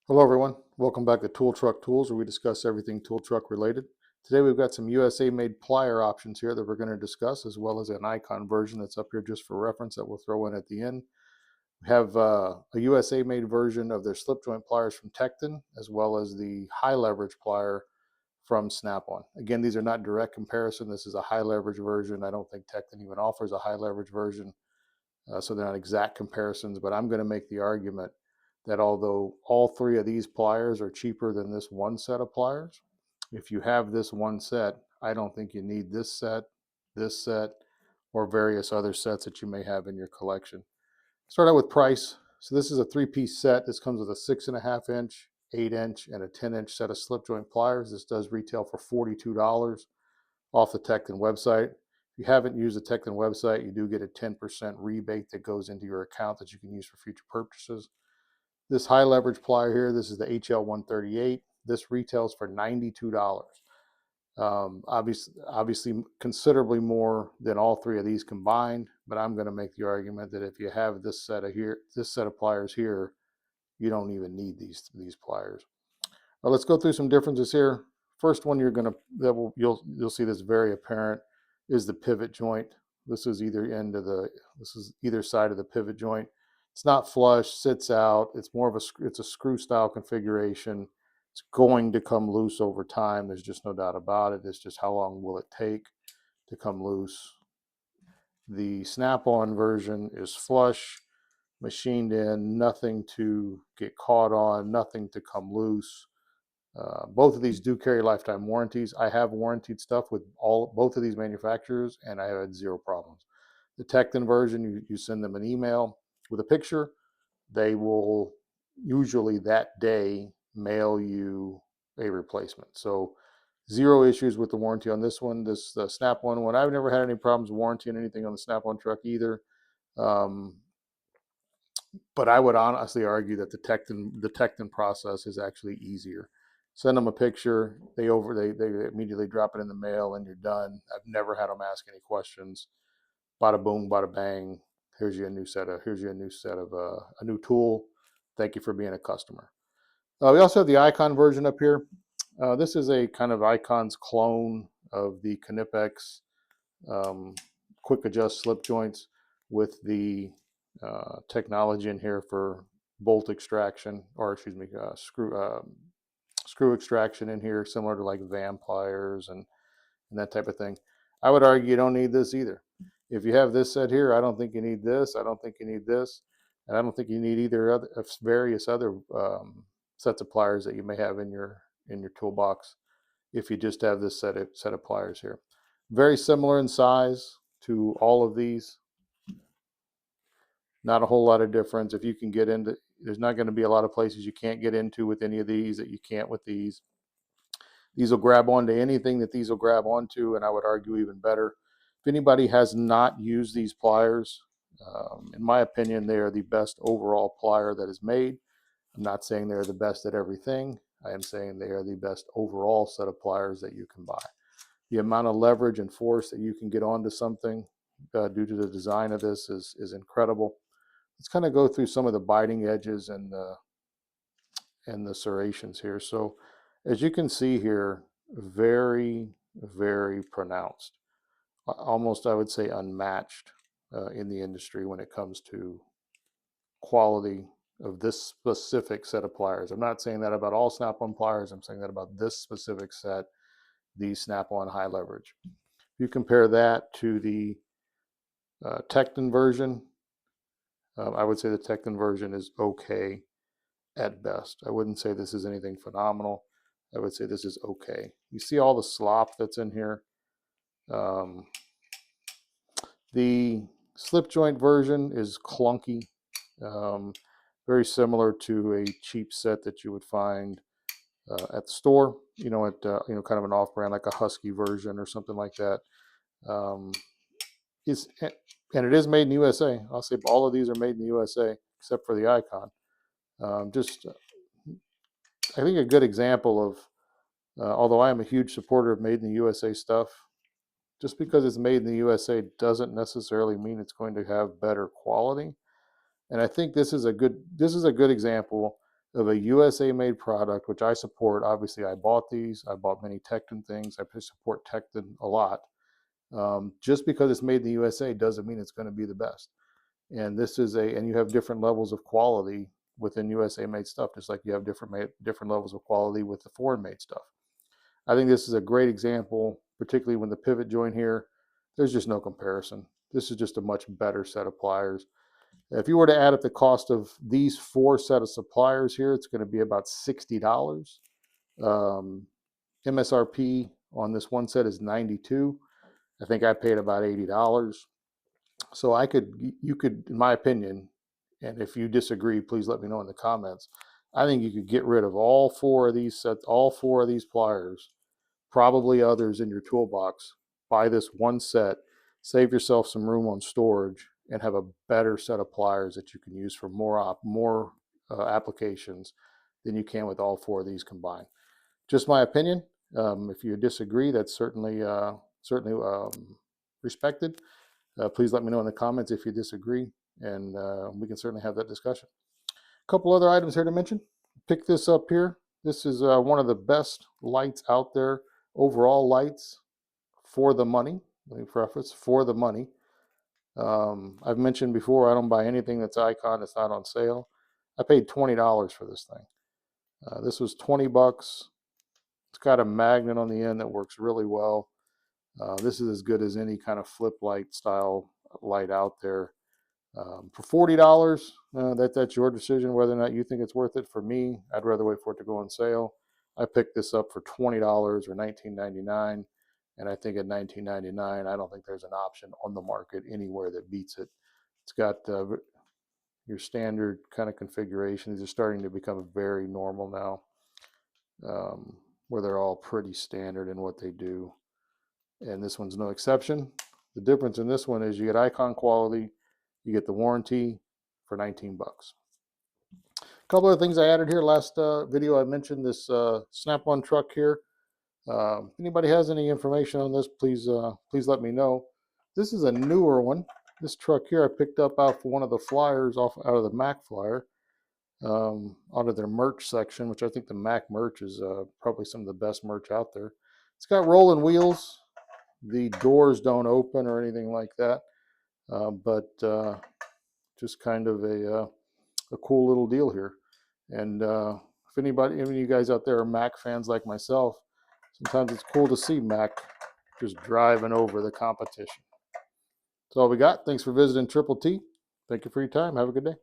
Hello everyone, welcome back to Tool Truck Tools, where we discuss everything tool truck related. Today we've got some USA made plier options here that we're going to discuss, as well as an ICON version that's up here just for reference that we'll throw in at the end. We have a USA made version of their slip joint pliers from Tekton, as well as the high leverage plier from Snap-on. Again, these are not direct comparison. This is a high leverage version. I don't think Tekton even offers a high leverage version. So they're not exact comparisons, but I'm going to make the argument that although all three of these pliers are cheaper than this one set of pliers, if you have this one set, I don't think you need this set, or various other sets that you may have in your collection. Start out with price. So this is a three-piece set. This comes with a 6.5-inch, 8-inch, and a 10-inch set of slip joint pliers. This does retail for $42 off the Tekton website. If you haven't used the Tekton website, you do get a 10% rebate that goes into your account that you can use for future purchases. This high leverage plier here, this is the HL138. This retails for $92. Obviously considerably more than all three of these combined, but I'm going to make the argument that if you have this set of pliers here, you don't even need these pliers. Let's go through some differences here. First one you'll see this very apparent is the pivot joint. This is either side of the pivot joint. It's not flush, sits out. It's a screw style configuration. It's going to come loose over time. There's just no doubt about it. It's just how long will it take to come loose. The Snap-on version is flush, machined in, nothing to get caught on, nothing to come loose. Both of these do carry lifetime warranties. I have warranted stuff with both of these manufacturers, and I had zero problems. The Tekton version, you send them an email with a picture. They will usually that day mail you a replacement. So zero issues with the warranty on this one. This Snap-on one, I've never had any problems warranting anything on the Snap-on truck either. But I would honestly argue that the Tekton process is actually easier. Send them a picture, they immediately drop it in the mail, and you're done. I've never had them ask any questions. Bada boom, bada bang. Here's your new set of a new tool. Thank you for being a customer. We also have the ICON version up here. This is a kind of ICON's clone of the Knipex quick adjust slip joints with the technology in here for bolt extraction, or excuse me, screw extraction in here, similar to like VAM pliers and that type of thing. I would argue you don't need this either. If you have this set here, I don't think you need this. I don't think you need this, and I don't think you need either various other sets of pliers that you may have in your toolbox. If you just have this set of pliers here, very similar in size to all of these. Not a whole lot of difference. If you can get into, there's not going to be a lot of places you can't get into with any of these that you can't with these. These will grab onto anything that these will grab onto, and I would argue even better. If anybody has not used these pliers, in my opinion, they are the best overall plier that is made. I'm not saying they're the best at everything. I am saying they are the best overall set of pliers that you can buy. The amount of leverage and force that you can get onto something due to the design of this is incredible. Let's kind of go through some of the biting edges and the serrations here. So as you can see here, very, very pronounced, almost I would say unmatched in the industry when it comes to quality of this specific set of pliers. I'm not saying that about all Snap-on pliers. I'm saying that about this specific set, the Snap-on high leverage. If you compare that to the Tekton version, I would say the Tekton version is okay at best. I wouldn't say this is anything phenomenal. I would say this is okay. You see all the slop that's in here. The slip joint version is clunky, very similar to a cheap set that you would find at the store. Kind of an off-brand like a Husky version or something like that. And it is made in the USA. I'll say all of these are made in the USA except for the ICON. I think a good example of, although I am a huge supporter of made in the USA stuff, just because it's made in the USA doesn't necessarily mean it's going to have better quality. And I think this is a good example of a USA made product, which I support. Obviously, I bought these. I bought many Tekton things. I support Tekton a lot. Just because it's made in the USA doesn't mean it's going to be the best. And this is and you have different levels of quality within USA made stuff, just like you have different levels of quality with the foreign made stuff. I think this is a great example, particularly when the pivot joint here, there's just no comparison. This is just a much better set of pliers. If you were to add up the cost of these 4 set of suppliers here, it's going to be about $60. MSRP on this one set is $92. I think I paid about $80. So you could, in my opinion, and if you disagree, please let me know in the comments. I think you could get rid of all 4 of these sets, all 4 of these pliers, probably others in your toolbox. Buy this one set, save yourself some room on storage, and have a better set of pliers that you can use for more applications than you can with all 4 of these combined. Just my opinion. If you disagree, that's certainly respected. Please let me know in the comments if you disagree, and we can certainly have that discussion. A couple other items here to mention. Pick this up here. This is one of the best lights out there, overall lights for the money. Let me preface, for the money. I've mentioned before, I don't buy anything that's ICON that's not on sale. I paid $20 for this thing. This was 20 bucks. It's got a magnet on the end that works really well. This is as good as any kind of flip light style light out there. For $40, that's your decision whether or not you think it's worth it. For me, I'd rather wait for it to go on sale. I picked this up for $20 or $19.99, and I think at $19.99, I don't think there's an option on the market anywhere that beats it. It's got your standard kind of configuration. These are starting to become very normal now, where they're all pretty standard in what they do. And this one's no exception. The difference in this one is you get ICON quality, you get the warranty for 19 bucks. A couple of things I added here. Last video I mentioned this Snap-on truck here. If anybody has any information on this, please let me know. This is a newer one. This truck here I picked up out of one of the flyers out of the Mac flyer, out of their merch section, which I think the Mac merch is probably some of the best merch out there. It's got rolling wheels. The doors don't open or anything like that, but just kind of a cool little deal here. And if any of you guys out there are Mac fans like myself, sometimes it's cool to see Mac just driving over the competition. That's all we got. Thanks for visiting Triple T. Thank you for your time. Have a good day.